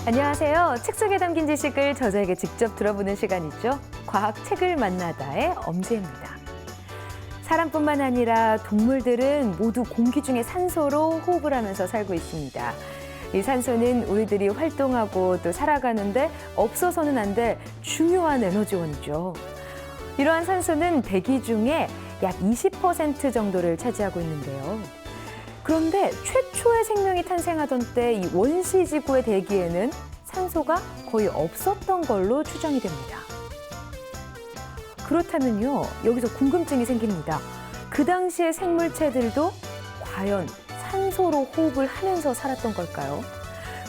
안녕하세요. 책 속에 담긴 지식을 저자에게 직접 들어보는 시간이죠. 과학 책을 만나다의 엄지혜입니다. 사람뿐만 아니라 동물들은 모두 공기 중에 산소로 호흡을 하면서 살고 있습니다. 이 산소는 우리들이 활동하고 또 살아가는데 없어서는 안 될 중요한 에너지원이죠. 이러한 산소는 대기 중에 약 20% 정도를 차지하고 있는데요. 그런데 최초의 생명이 탄생하던 때 이 원시지구의 대기에는 산소가 거의 없었던 걸로 추정이 됩니다. 그렇다면요, 여기서 궁금증이 생깁니다. 그 당시의 생물체들도 과연 산소로 호흡을 하면서 살았던 걸까요?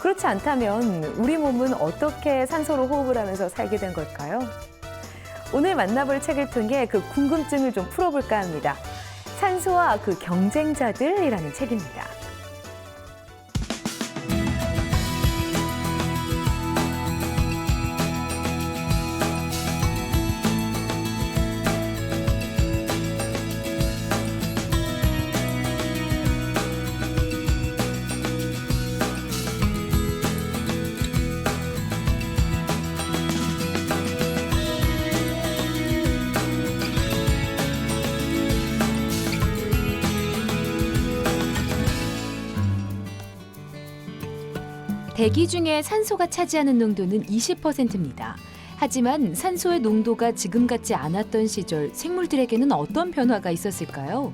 그렇지 않다면 우리 몸은 어떻게 산소로 호흡을 하면서 살게 된 걸까요? 오늘 만나볼 책을 통해 그 궁금증을 좀 풀어볼까 합니다. 산소와 그 경쟁자들이라는 책입니다. 대기 중에 산소가 차지하는 농도는 20%입니다. 하지만 산소의 농도가 지금 같지 않았던 시절 생물들에게는 어떤 변화가 있었을까요?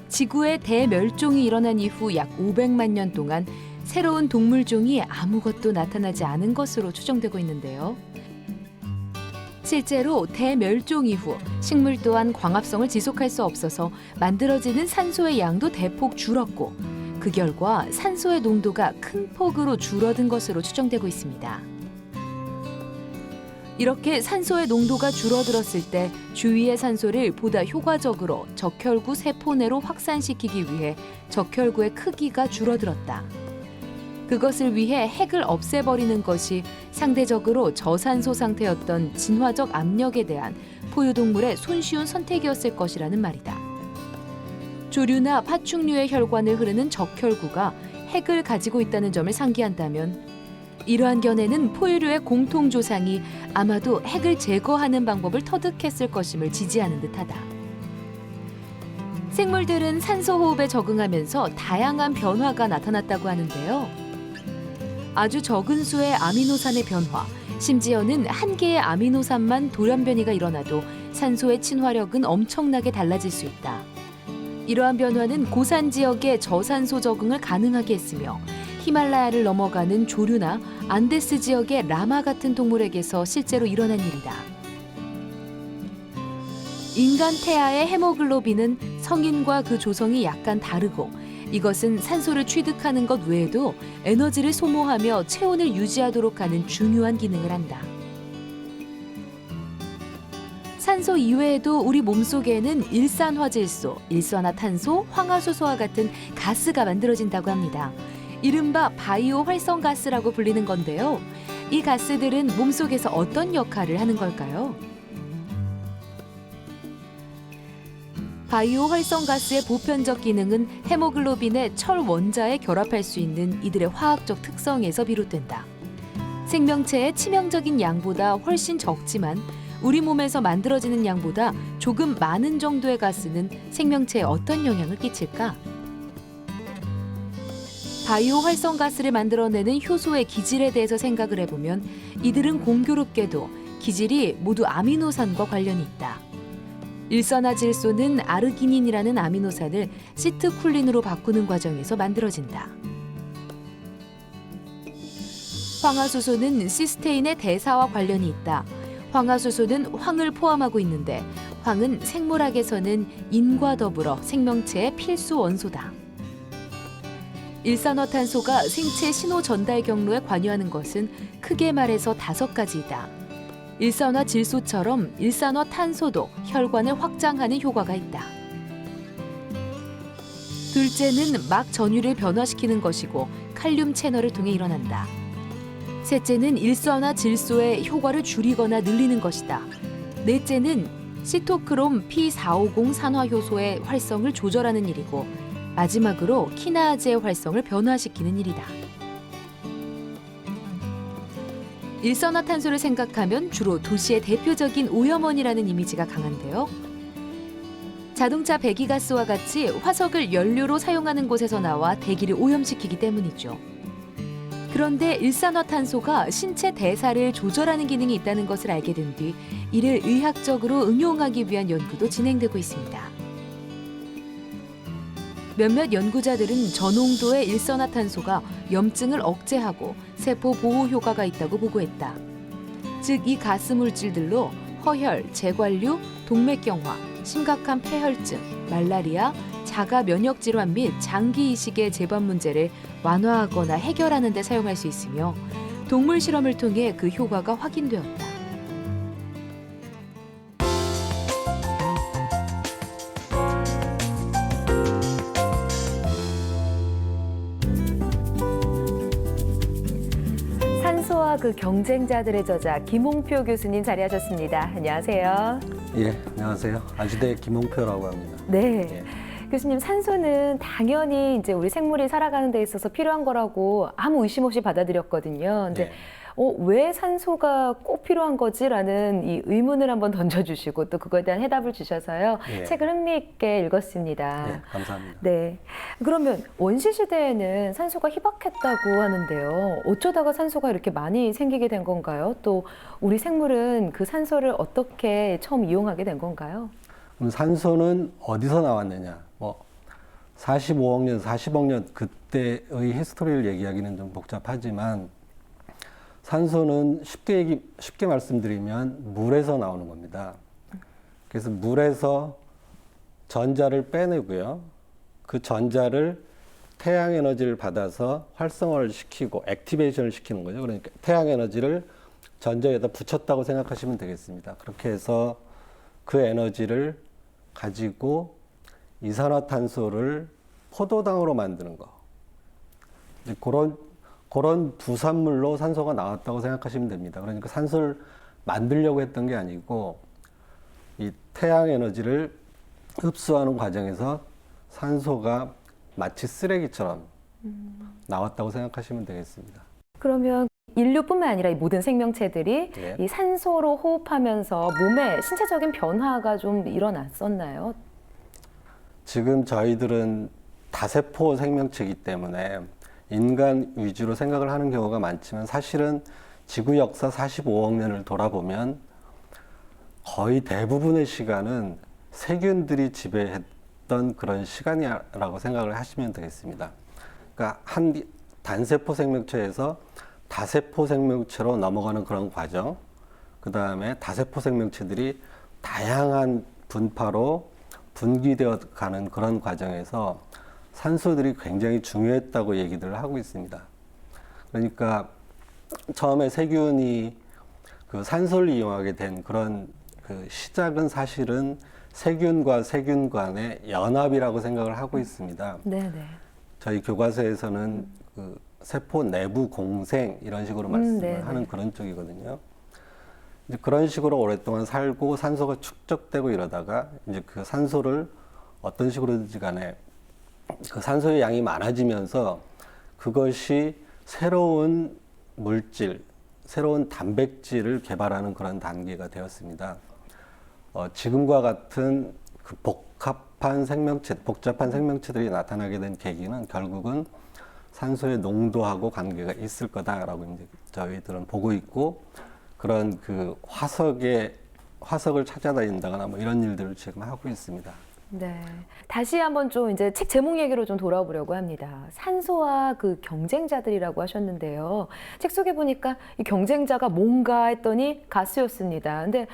지구의 대멸종이 일어난 이후 약 500만 년 동안 새로운 동물종이 아무것도 나타나지 않은 것으로 추정되고 있는데요. 실제로 대멸종 이후 식물 또한 광합성을 지속할 수 없어서 만들어지는 산소의 양도 대폭 줄었고 그 결과 산소의 농도가 큰 폭으로 줄어든 것으로 추정되고 있습니다. 이렇게 산소의 농도가 줄어들었을 때 주위의 산소를 보다 효과적으로 적혈구 세포 내로 확산시키기 위해 적혈구의 크기가 줄어들었다. 그것을 위해 핵을 없애버리는 것이 상대적으로 저산소 상태였던 진화적 압력에 대한 포유동물의 손쉬운 선택이었을 것이라는 말이다. 조류나 파충류의 혈관을 흐르는 적혈구가 핵을 가지고 있다는 점을 상기한다면 이러한 견해는 포유류의 공통조상이 아마도 핵을 제거하는 방법을 터득했을 것임을 지지하는 듯하다. 생물들은 산소 호흡에 적응하면서 다양한 변화가 나타났다고 하는데요. 아주 적은 수의 아미노산의 변화, 심지어는 한 개의 아미노산만 돌연변이가 일어나도 산소의 친화력은 엄청나게 달라질 수 있다. 이러한 변화는 고산 지역의 저산소 적응을 가능하게 했으며 히말라야를 넘어가는 조류나 안데스 지역의 라마 같은 동물에게서 실제로 일어난 일이다. 인간 태아의 헤모글로빈은 성인과 그 조성이 약간 다르고 이것은 산소를 취득하는 것 외에도 에너지를 소모하며 체온을 유지하도록 하는 중요한 기능을 한다. 산소 이외에도 우리 몸속에는 일산화질소, 일산화탄소, 황화수소와 같은 가스가 만들어진다고 합니다. 이른바 바이오 활성가스라고 불리는 건데요. 이 가스들은 몸속에서 어떤 역할을 하는 걸까요? 바이오 활성가스의 보편적 기능은 헤모글로빈의 철 원자에 결합할 수 있는 이들의 화학적 특성에서 비롯된다. 생명체의 치명적인 양보다 훨씬 적지만 우리 몸에서 만들어지는 양보다 조금 많은 정도의 가스는 생명체에 어떤 영향을 끼칠까? 바이오 활성가스를 만들어내는 효소의 기질에 대해서 생각을 해보면 이들은 공교롭게도 기질이 모두 아미노산과 관련이 있다. 일산화질소는 아르기닌이라는 아미노산을 시트쿨린으로 바꾸는 과정에서 만들어진다. 황화수소는 시스테인의 대사와 관련이 있다. 황화수소는 황을 포함하고 있는데 황은 생물학에서는 인과 더불어 생명체의 필수 원소다. 일산화탄소가 생체 신호 전달 경로에 관여하는 것은 크게 말해서 5가지이다. 일산화질소처럼 일산화탄소도 혈관을 확장하는 효과가 있다. 둘째는 막 전율을 변화시키는 것이고 칼륨 채널을 통해 일어난다. 셋째는 일산화질소의 효과를 줄이거나 늘리는 것이다. 넷째는 시토크롬 P450 산화효소의 활성을 조절하는 일이고 마지막으로 키나아제의 활성을 변화시키는 일이다. 일산화탄소를 생각하면 주로 도시의 대표적인 오염원이라는 이미지가 강한데요. 자동차 배기가스와 같이 화석을 연료로 사용하는 곳에서 나와 대기를 오염시키기 때문이죠. 그런데 일산화탄소가 신체 대사를 조절하는 기능이 있다는 것을 알게 된 뒤 이를 의학적으로 응용하기 위한 연구도 진행되고 있습니다. 몇몇 연구자들은 저농도의 일산화탄소가 염증을 억제하고 세포 보호 효과가 있다고 보고했다. 즉, 이 가스 물질들로 허혈, 재관류, 동맥경화, 심각한 폐혈증, 말라리아, 자가 면역 질환 및 장기 이식의 재반 문제를 완화하거나 해결하는 데 사용할 수 있으며 동물 실험을 통해 그 효과가 확인되었다. 산소와 그 경쟁자들의 저자 김홍표 교수님 자리하셨습니다. 안녕하세요. 예, 안녕하세요. 아주대 김홍표라고 합니다. 네. 예. 교수님, 산소는 당연히 이제 우리 생물이 살아가는 데 있어서 필요한 거라고 아무 의심 없이 받아들였거든요. 근데 예. 왜 산소가 꼭 필요한 거지라는 이 의문을 한번 던져주시고 또 그거에 대한 해답을 주셔서요. 예. 책을 흥미있게 읽었습니다. 예, 감사합니다. 네. 그러면 원시 시대에는 산소가 희박했다고 하는데요. 어쩌다가 산소가 이렇게 많이 생기게 된 건가요? 또 우리 생물은 그 산소를 어떻게 처음 이용하게 된 건가요? 그럼 산소는 어디서 나왔느냐? 45억 년, 40억 년 그때의 히스토리를 얘기하기는 좀 복잡하지만 산소는 쉽게 말씀드리면 물에서 나오는 겁니다. 그래서 물에서 전자를 빼내고요. 그 전자를 태양 에너지를 받아서 활성화를 시키고 액티베이션을 시키는 거죠. 그러니까 태양 에너지를 전자에다 붙였다고 생각하시면 되겠습니다. 그렇게 해서 그 에너지를 가지고 이산화탄소를 포도당으로 만드는 거. 이제 그런 부산물로 산소가 나왔다고 생각하시면 됩니다. 그러니까 산소를 만들려고 했던 게 아니고 이 태양 에너지를 흡수하는 과정에서 산소가 마치 쓰레기처럼 나왔다고 생각하시면 되겠습니다. 그러면 인류뿐만 아니라 이 모든 생명체들이 예. 이 산소로 호흡하면서 몸에 신체적인 변화가 좀 일어났었나요? 지금 저희들은 다세포 생명체이기 때문에 인간 위주로 생각을 하는 경우가 많지만 사실은 지구 역사 45억 년을 돌아보면 거의 대부분의 시간은 세균들이 지배했던 그런 시간이라고 생각을 하시면 되겠습니다. 그러니까 한 단세포 생명체에서 다세포 생명체로 넘어가는 그런 과정, 그 다음에 다세포 생명체들이 다양한 분파로 분기되어 가는 그런 과정에서 산소들이 굉장히 중요했다고 얘기들을 하고 있습니다. 그러니까 처음에 세균이 그 산소를 이용하게 된 그런 그 시작은 사실은 세균과 세균 간의 연합이라고 생각을 하고 있습니다. 네네. 저희 교과서에서는 그 세포 내부 공생 이런 식으로 말씀을 네네. 하는 그런 쪽이거든요. 이제 그런 식으로 오랫동안 살고 산소가 축적되고 이러다가 이제 그 산소를 어떤 식으로든지 간에 그 산소의 양이 많아지면서 그것이 새로운 물질, 새로운 단백질을 개발하는 그런 단계가 되었습니다. 지금과 같은 그 복잡한 생명체들이 나타나게 된 계기는 결국은 산소의 농도하고 관계가 있을 거다라고 이제 저희들은 보고 있고, 그런 그 화석을 찾아다닌다거나 뭐 이런 일들을 지금 하고 있습니다. 네. 다시 한번 좀 이제 책 제목 얘기로 좀 돌아보려고 합니다. 산소와 그 경쟁자들이라고 하셨는데요. 책 속에 보니까 이 경쟁자가 뭔가 했더니 가스였습니다. 근데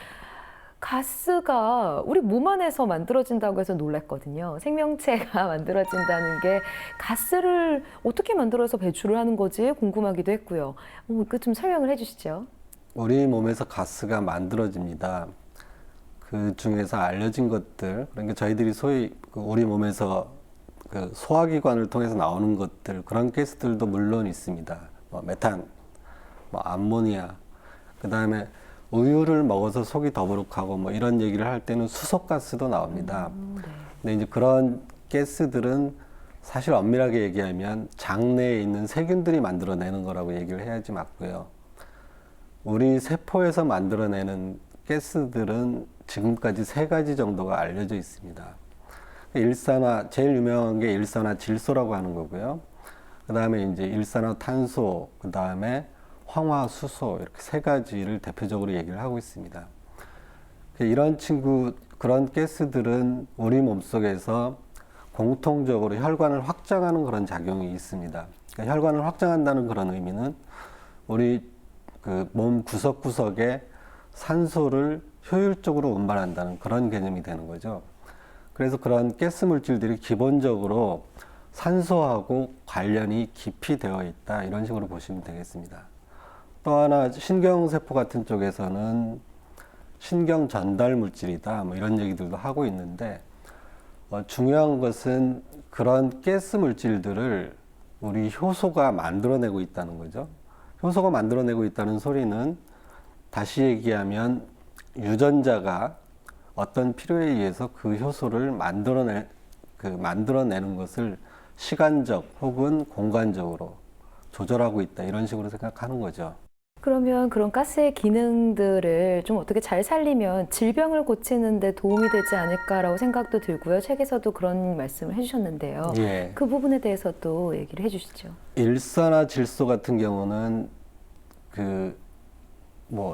가스가 우리 몸 안에서 만들어진다고 해서 놀랐거든요. 생명체가 만들어진다는 게 가스를 어떻게 만들어서 배출을 하는 거지 궁금하기도 했고요. 그 좀 설명을 해주시죠. 우리 몸에서 가스가 만들어집니다. 그 중에서 알려진 것들, 그러니까 저희들이 소위 우리 몸에서 그 소화기관을 통해서 나오는 것들, 그런 가스들도 물론 있습니다. 메탄, 암모니아, 그 다음에 우유를 먹어서 속이 더부룩하고 이런 얘기를 할 때는 수소가스도 나옵니다. 네. 근데 이제 그런 가스들은 사실 엄밀하게 얘기하면 장내에 있는 세균들이 만들어내는 거라고 얘기를 해야지 맞고요. 우리 세포에서 만들어내는 가스들은 지금까지 3가지 정도가 알려져 있습니다. 제일 유명한 게 일산화질소라고 하는 거고요. 그 다음에 이제 일산화탄소, 그 다음에 황화수소, 이렇게 3가지를 대표적으로 얘기를 하고 있습니다. 그런 가스들은 우리 몸속에서 공통적으로 혈관을 확장하는 그런 작용이 있습니다. 그러니까 혈관을 확장한다는 그런 의미는 우리 그 몸 구석구석에 산소를 효율적으로 운반한다는 그런 개념이 되는 거죠. 그래서 그런 가스 물질들이 기본적으로 산소하고 관련이 깊이 되어 있다, 이런 식으로 보시면 되겠습니다. 또 하나 신경세포 같은 쪽에서는 신경 전달 물질이다, 뭐 이런 얘기들도 하고 있는데, 중요한 것은 그런 가스 물질들을 우리 효소가 만들어내고 있다는 거죠. 효소가 만들어내고 있다는 소리는 다시 얘기하면 유전자가 어떤 필요에 의해서 그 효소를 만들어내는 것을 시간적 혹은 공간적으로 조절하고 있다, 이런 식으로 생각하는 거죠. 그러면 그런 가스의 기능들을 좀 어떻게 잘 살리면 질병을 고치는 데 도움이 되지 않을까라고 생각도 들고요. 책에서도 그런 말씀을 해주셨는데요. 예. 그 부분에 대해서 또 얘기를 해주시죠. 일산화질소 같은 경우는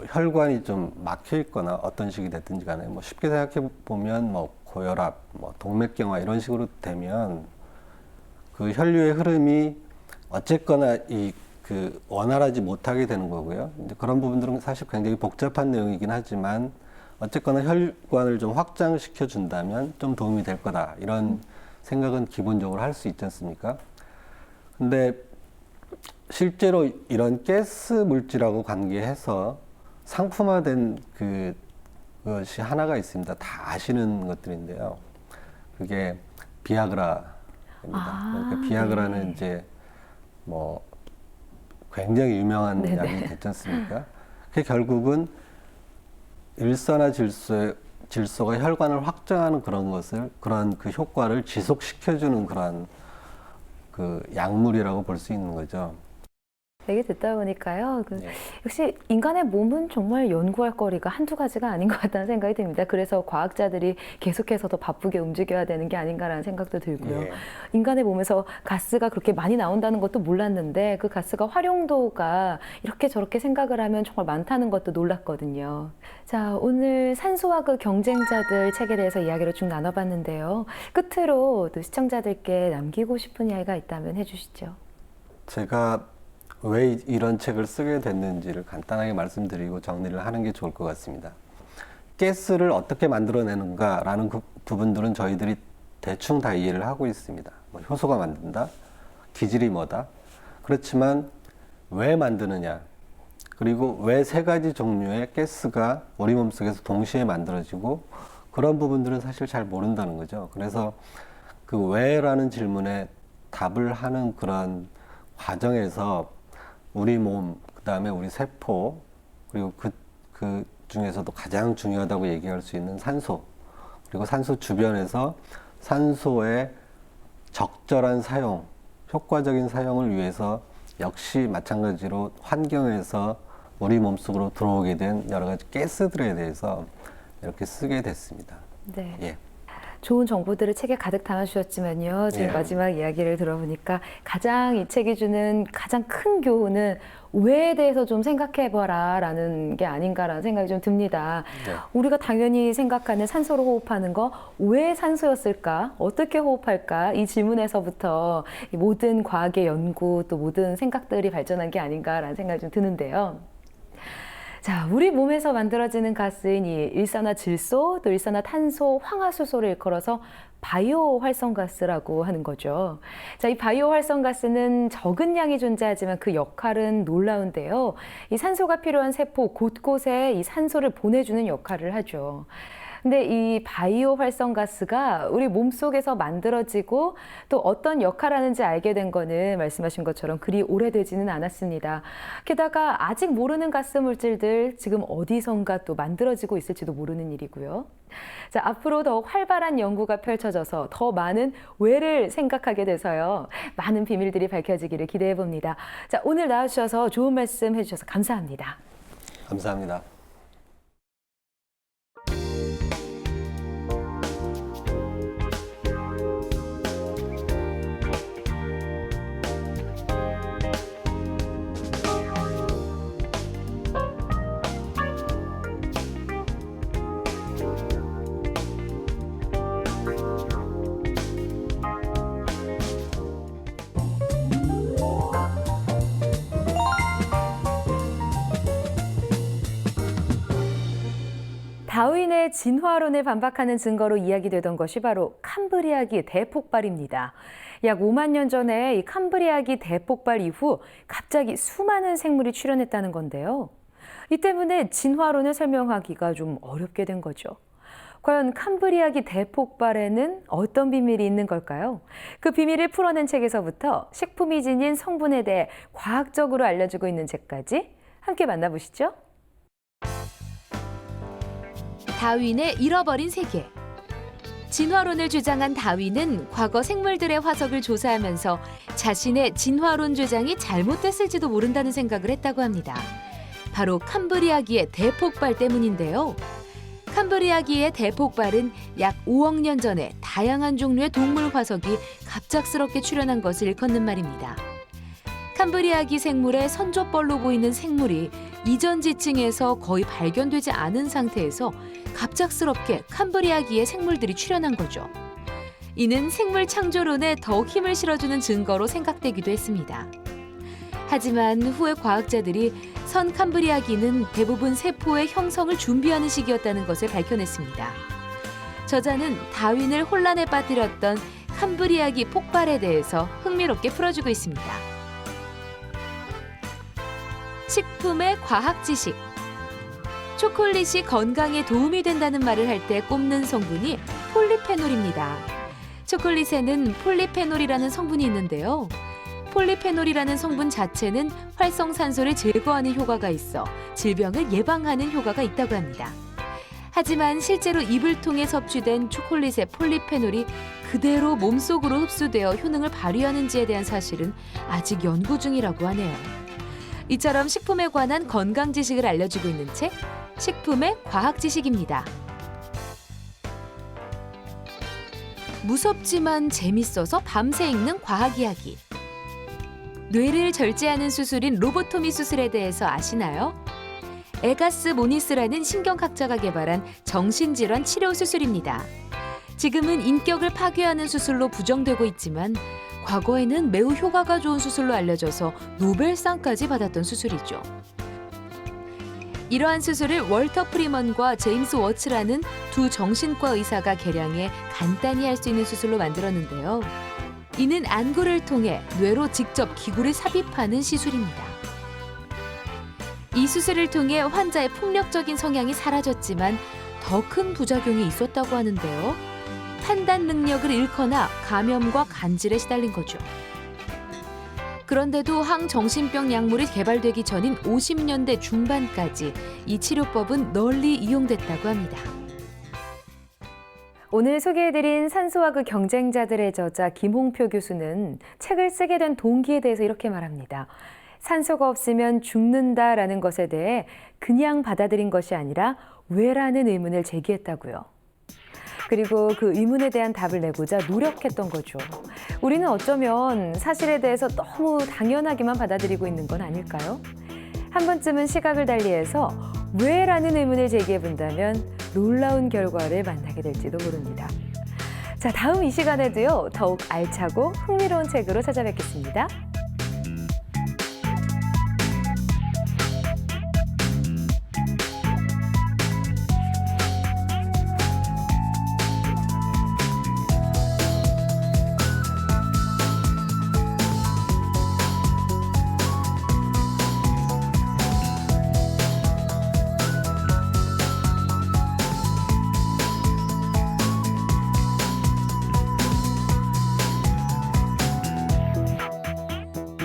혈관이 좀 막혀 있거나 어떤 식이 됐든지 간에 쉽게 생각해 보면 고혈압, 동맥경화 이런 식으로 되면 그 혈류의 흐름이 어쨌거나 원활하지 못하게 되는 거고요. 이제 그런 부분들은 사실 굉장히 복잡한 내용이긴 하지만 어쨌거나 혈관을 좀 확장시켜 준다면 좀 도움이 될 거다, 이런 생각은 기본적으로 할 수 있지 않습니까? 근데 실제로 이런 가스 물질하고 관계해서 상품화된 그것이 하나가 있습니다. 다 아시는 것들인데요. 그게 비아그라입니다. 그러니까 비아그라는 네. 이제 굉장히 유명한 네네. 약이 됐지 않습니까? 그게 결국은 질소가 혈관을 확장하는 그런 그 효과를 지속시켜주는 그런 그 약물이라고 볼 수 있는 거죠. 얘기 듣다 보니까요. 네. 역시 인간의 몸은 정말 연구할 거리가 한두 가지가 아닌 것 같다는 생각이 듭니다. 그래서 과학자들이 계속해서 더 바쁘게 움직여야 되는 게 아닌가라는 생각도 들고요. 예. 인간의 몸에서 가스가 그렇게 많이 나온다는 것도 몰랐는데 그 가스가 활용도가 이렇게 저렇게 생각을 하면 정말 많다는 것도 놀랐거든요. 자, 오늘 산소와 그 경쟁자들 책에 대해서 이야기를 쭉 나눠봤는데요. 끝으로 또 시청자들께 남기고 싶은 이야기가 있다면 해주시죠. 제가 왜 이런 책을 쓰게 됐는지를 간단하게 말씀드리고 정리를 하는 게 좋을 것 같습니다. 가스를 어떻게 만들어내는가라는 그 부분들은 저희들이 대충 다 이해를 하고 있습니다. 효소가 만든다, 기질이 뭐다. 그렇지만 왜 만드느냐, 그리고 왜 3가지 종류의 가스가 우리 몸속에서 동시에 만들어지고, 그런 부분들은 사실 잘 모른다는 거죠. 그래서 그 왜라는 질문에 답을 하는 그런 과정에서 우리 몸, 그 다음에 우리 세포, 그리고 그 중에서도 가장 중요하다고 얘기할 수 있는 산소, 그리고 산소 주변에서 산소의 적절한 사용, 효과적인 사용을 위해서 역시 마찬가지로 환경에서 우리 몸속으로 들어오게 된 여러 가지 가스들에 대해서 이렇게 쓰게 됐습니다. 네. 예. 좋은 정보들을 책에 가득 담아주셨지만요. 지금 예. 마지막 이야기를 들어보니까 가장 이 책이 주는 가장 큰 교훈은 왜에 대해서 좀 생각해봐라 라는 게 아닌가라는 생각이 좀 듭니다. 네. 우리가 당연히 생각하는 산소로 호흡하는 거 왜 산소였을까? 어떻게 호흡할까? 이 질문에서부터 이 모든 과학의 연구 또 모든 생각들이 발전한 게 아닌가라는 생각이 좀 드는데요. 자, 우리 몸에서 만들어지는 가스인 이 일산화질소, 또 일산화탄소, 황화수소를 일컬어서 바이오 활성가스라고 하는 거죠. 자, 이 바이오 활성가스는 적은 양이 존재하지만 그 역할은 놀라운데요. 이 산소가 필요한 세포 곳곳에 이 산소를 보내주는 역할을 하죠. 근데 이 바이오 활성가스가 우리 몸속에서 만들어지고 또 어떤 역할을 하는지 알게 된 거는 말씀하신 것처럼 그리 오래되지는 않았습니다. 게다가 아직 모르는 가스 물질들 지금 어디선가 또 만들어지고 있을지도 모르는 일이고요. 자, 앞으로 더 활발한 연구가 펼쳐져서 더 많은 왜를 생각하게 돼서요. 많은 비밀들이 밝혀지기를 기대해 봅니다. 자, 오늘 나와주셔서 좋은 말씀 해주셔서 감사합니다. 감사합니다. 다윈의 진화론에 반박하는 증거로 이야기되던 것이 바로 캄브리아기 대폭발입니다. 약 5만 년 전에 이 캄브리아기 대폭발 이후 갑자기 수많은 생물이 출현했다는 건데요. 이 때문에 진화론을 설명하기가 좀 어렵게 된 거죠. 과연 캄브리아기 대폭발에는 어떤 비밀이 있는 걸까요? 그 비밀을 풀어낸 책에서부터 식품이 지닌 성분에 대해 과학적으로 알려주고 있는 책까지 함께 만나보시죠. 다윈의 잃어버린 세계. 진화론을 주장한 다윈은 과거 생물들의 화석을 조사하면서 자신의 진화론 주장이 잘못됐을지도 모른다는 생각을 했다고 합니다. 바로 캄브리아기의 대폭발 때문인데요. 캄브리아기의 대폭발은 약 5억 년 전에 다양한 종류의 동물 화석이 갑작스럽게 출현한 것을 일컫는 말입니다. 캄브리아기 생물의 선조벌로 보이는 생물이 이전 지층에서 거의 발견되지 않은 상태에서 갑작스럽게 캄브리아기의 생물들이 출현한 거죠. 이는 생물 창조론에 더욱 힘을 실어주는 증거로 생각되기도 했습니다. 하지만 후에 과학자들이 선 캄브리아기는 대부분 세포의 형성을 준비하는 시기였다는 것을 밝혀냈습니다. 저자는 다윈을 혼란에 빠뜨렸던 캄브리아기 폭발에 대해서 흥미롭게 풀어주고 있습니다. 식품의 과학 지식. 초콜릿이 건강에 도움이 된다는 말을 할 때 꼽는 성분이 폴리페놀입니다. 초콜릿에는 폴리페놀이라는 성분이 있는데요. 폴리페놀이라는 성분 자체는 활성산소를 제거하는 효과가 있어 질병을 예방하는 효과가 있다고 합니다. 하지만 실제로 입을 통해 섭취된 초콜릿의 폴리페놀이 그대로 몸속으로 흡수되어 효능을 발휘하는지에 대한 사실은 아직 연구 중이라고 하네요. 이처럼 식품에 관한 건강 지식을 알려주고 있는 책, 식품의 과학 지식입니다. 무섭지만 재밌어서 밤새 읽는 과학 이야기. 뇌를 절제하는 수술인 로보토미 수술에 대해서 아시나요? 에가스 모니스라는 신경학자가 개발한 정신질환 치료 수술입니다. 지금은 인격을 파괴하는 수술로 부정되고 있지만 과거에는 매우 효과가 좋은 수술로 알려져서 노벨상까지 받았던 수술이죠. 이러한 수술을 월터 프리먼과 제임스 워츠라는 두 정신과 의사가 개량해 간단히 할 수 있는 수술로 만들었는데요. 이는 안구를 통해 뇌로 직접 기구를 삽입하는 시술입니다. 이 수술을 통해 환자의 폭력적인 성향이 사라졌지만 더 큰 부작용이 있었다고 하는데요. 판단 능력을 잃거나 감염과 간질에 시달린 거죠. 그런데도 항정신병 약물이 개발되기 전인 50년대 중반까지 이 치료법은 널리 이용됐다고 합니다. 오늘 소개해드린 산소와 그 경쟁자들의 저자 김홍표 교수는 책을 쓰게 된 동기에 대해서 이렇게 말합니다. 산소가 없으면 죽는다라는 것에 대해 그냥 받아들인 것이 아니라 왜라는 의문을 제기했다고요. 그리고 그 의문에 대한 답을 내고자 노력했던 거죠. 우리는 어쩌면 사실에 대해서 너무 당연하게만 받아들이고 있는 건 아닐까요? 한 번쯤은 시각을 달리해서 왜라는 의문을 제기해 본다면 놀라운 결과를 만나게 될지도 모릅니다. 자, 다음 이 시간에도요, 더욱 알차고 흥미로운 책으로 찾아뵙겠습니다.